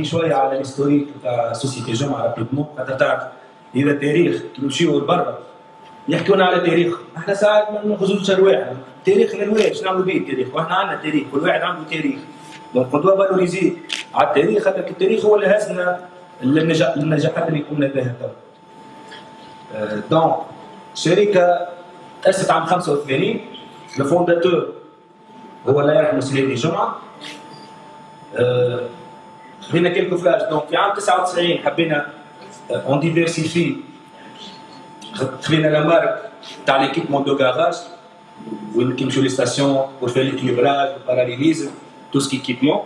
شويه على الهيستوريك تاع سوسيتي جمعه رابيدمون، خاطر تعرف اذا تاريخ كي نمشيو لبرا يحكونا على تاريخ، احنا ساعات ما ناخذوش رواحنا، تاريخ للواحد شنو نعملوا به التاريخ؟ واحنا عندنا تاريخ، كل واحد عنده تاريخ، دونك on doit valoriser على التاريخ، خاطر التاريخ هو اللي هزنا للنجاحات اللي قمنا بها توا. دونك الشركه تأسست عام 85، الفونداتور هو الله يرحمه سيدي جمعه. خلينا كيلكو فلاش، دونك في عام 99 حبينا اون ديفيرسيفي، خلينا لا مارك تاع ليكيبمون دو كاراج وين كيمشيو لي ستاسيون بور فير ليكيبراج والباراليليزم تو سكي كيبمون.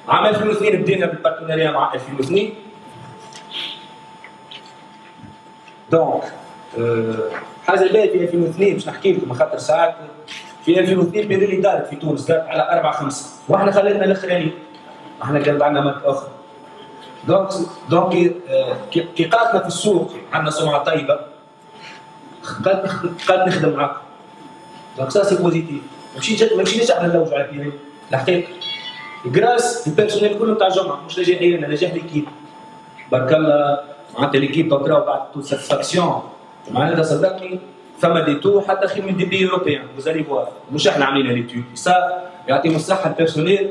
عام 2002 بدينا بالبارتنريا مع 2002. دونك حاجه باهيه في 2002 باش نحكي لكم خاطر ساعات في 2002 بيريلي دارت في تونس، دارت على 4 5، واحنا خلينا الاخرانيين، احنا كان عندنا ماركه اخرى. دونك كي قعدنا في السوق عندنا سمعه طيبه، قعدت نخدم معاكم. دونك سا سي بوزيتيف، ما مشيناش احنا نلوجوا على بيريلي، الحقيقه جراس البيرسونيل كله تاع الجمعه، مش نجاحي انا، نجاح ليكيب. بارك الله معناتها ليكيب تراو بعد تو ساتيسفاكسيون، معناتها صدقني فما دي تو حتى خير من دي بي اوروبيان، فوزالي فوار، مش احنا عاملين ليتود، سا يعطيهم الصحه البيرسونيل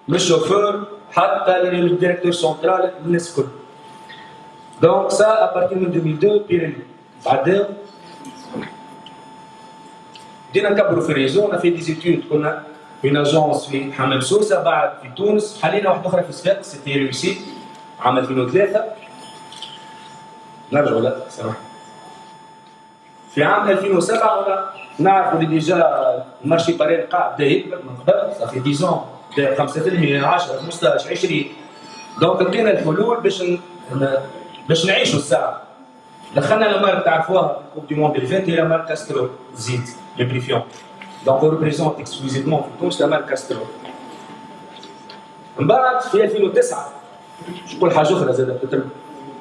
من الشوفور حتى للديريكتور سونترال الناس الكل. دونك سا ابارتي من 2002 بيريلي، بعدين بدينا نكبروا في الريزو، في دي زيتود، كنا في اجونس في حمام سوسه، بعد في تونس، حلينا واحده اخرى في صفاقس، سيتي ريوسي عام 2003. نرجعوا لا سامحني. في عام 2007 نعرفوا اللي ديجا المارشي باريل قاعد بدا يكبر من قبل، صافي 10 بدا 5%، 10 15 20. دونك لقينا الحلول باش نعيشوا الساعه. دخلنا لا مارك تعرفوها كوب دي موند اللي فات، هي مارك كاسترو زيت ليبريفيون. دونك اون ريبريزونت اكسكلوزيفمون في تونس لا مارك كاسترو. من بعد في 2009 نقول حاجه اخرى زاد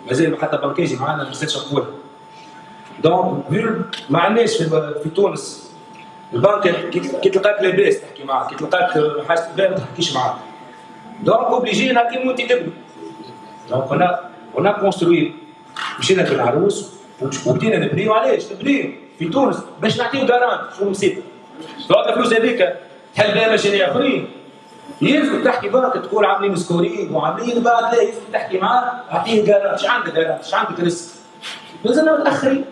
مازال حتى بنكاجي معانا ما نسيتش نقولها. دونك ما عندناش في تونس البنك كي تلقاك لاباس تحكي معاه، كي تلقاك حاجتك باهيه ما تحكيش معاه. دونك اوبليجي نعطيهم وانت تبني. دونك انا كونستروي، مشينا في العروس وبدينا نبنيو. علاش نبنيو في تونس؟ باش نعطيو جارانت شو نسيت. دونك الفلوس هذيك تحل بها مشاريع اخرين، يلزم تحكي بنك تقول عاملين سكورينغ وعاملين، بعد لا يلزم تحكي معاه اعطيه جارانت. ايش عندك جارانت؟ ايش عندك ريسك؟ مازلنا متاخرين.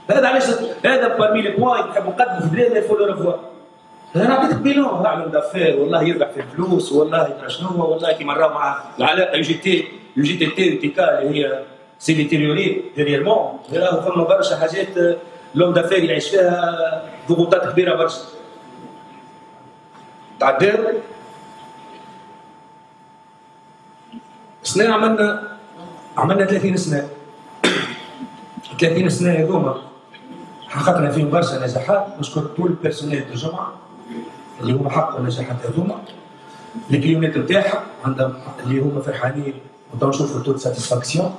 هذا علاش هذا بارمي لي بوان نحب نقدموا في بلادنا الفول ريفوار. انا نعطيك بيلون نعمل دافير، والله يربح في الفلوس، والله يدرى شنو، والله كيما نراو مع العلاقه يو جي تي تي كا اللي هي سي ديتيريوري ديرييرمون، راهو فما برشا حاجات لون دافير يعيش فيها ضغوطات كبيره برشا. تعدل سنة عملنا 30 سنة. 30 سنة هذوما حققنا فيهم برشا نجاحات، نشكر طول البيرسونيل دو الجمعة اللي هما حققوا النجاحات هذوما. الكليونات نتاعها عندهم اللي هما فرحانين ونتو نشوفوا طول ساتيسفاكسيون.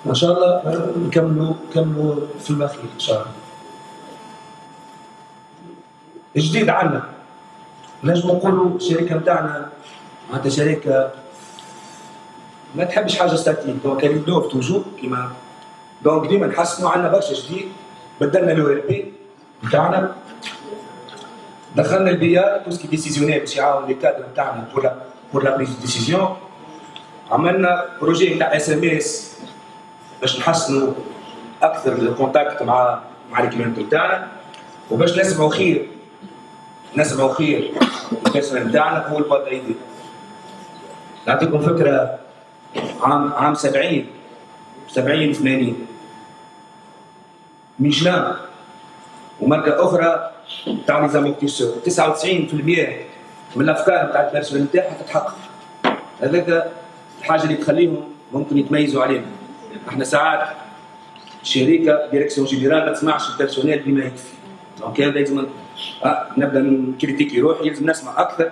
وان شاء الله نكملوا في الاخير ان شاء الله. الجديد عندنا نجم نقولوا الشركة نتاعنا معناتها شركة ما تحبش حاجة ستاتيك، دونك يدوف توجور كيما دونك ديما نحسنوا. عندنا برشا جديد، بدلنا لو ار بي نتاعنا، دخلنا البي ار توسكي ديسيزيونير باش يعاون لي كادر نتاعنا بور لا بريز ديسيزيون. عملنا بروجي نتاع اس ام اس باش نحسنوا اكثر الكونتاكت مع الكلينت نتاعنا، وباش نسمعوا خير البيرسونال نتاعنا هو الباط ايدي. نعطيكم فكره، عام 70 80 ميشلان وماركه اخرى تاع لي زامورتيسور 99% من الافكار نتاع البيرسونال نتاعها تتحقق. هذاك الحاجه اللي تخليهم ممكن يتميزوا علينا. احنا ساعات شركه ديريكسيون جينيرال ما تسمعش البيرسونيل بما يكفي، دونك هذا لازم نبدا نكريتيكي روحي، لازم نسمع اكثر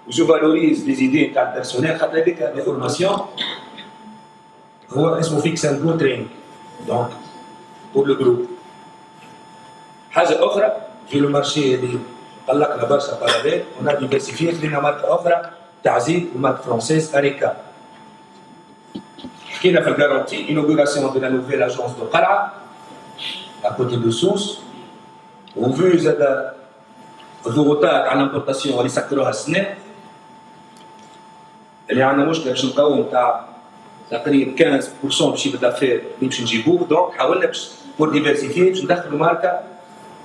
وجو فالوريز لي زيدي تاع البيرسونيل، خاطر هذيك لا فورماسيون هو اسمه فيكس اند جو تريننج دونك بور لو جروب. حاجه اخرى في لو مارشي اللي قلقنا برشا باراليل، ونا ديفيرسيفي خلينا ماركه اخرى تعزيز المارك فرونسيز اريكا. حكينا في الجارونتي inauguration de la nouvelle agence de قلعه à côté de Sousse. وفي زاد الضغوطات على الامبورتاسيون اللي سكروها السنه اللي عندنا مشكله باش نقاوم تاع تقريبا 15% باش يبدا فيه باش نجيبوه. دونك حاولنا باش بور ديفيرسيفي باش ندخلوا ماركه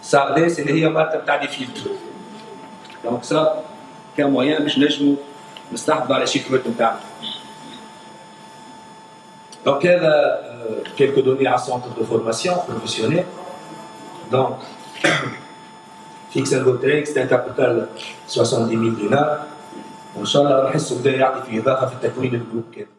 سارديس اللي هي ماركه تاع دي فيلتر. دونك سا كان مويان باش نجموا نستحفظوا على الشيكوات نتاعنا. دونك هذا quelques données à centre de formation professionnelle. Donc fixe un Gotrix, c'est un capital 70 000 $. وإن شاء الله راح نحسوا بدا يعطي في إضافة في التكوين الجروب كده.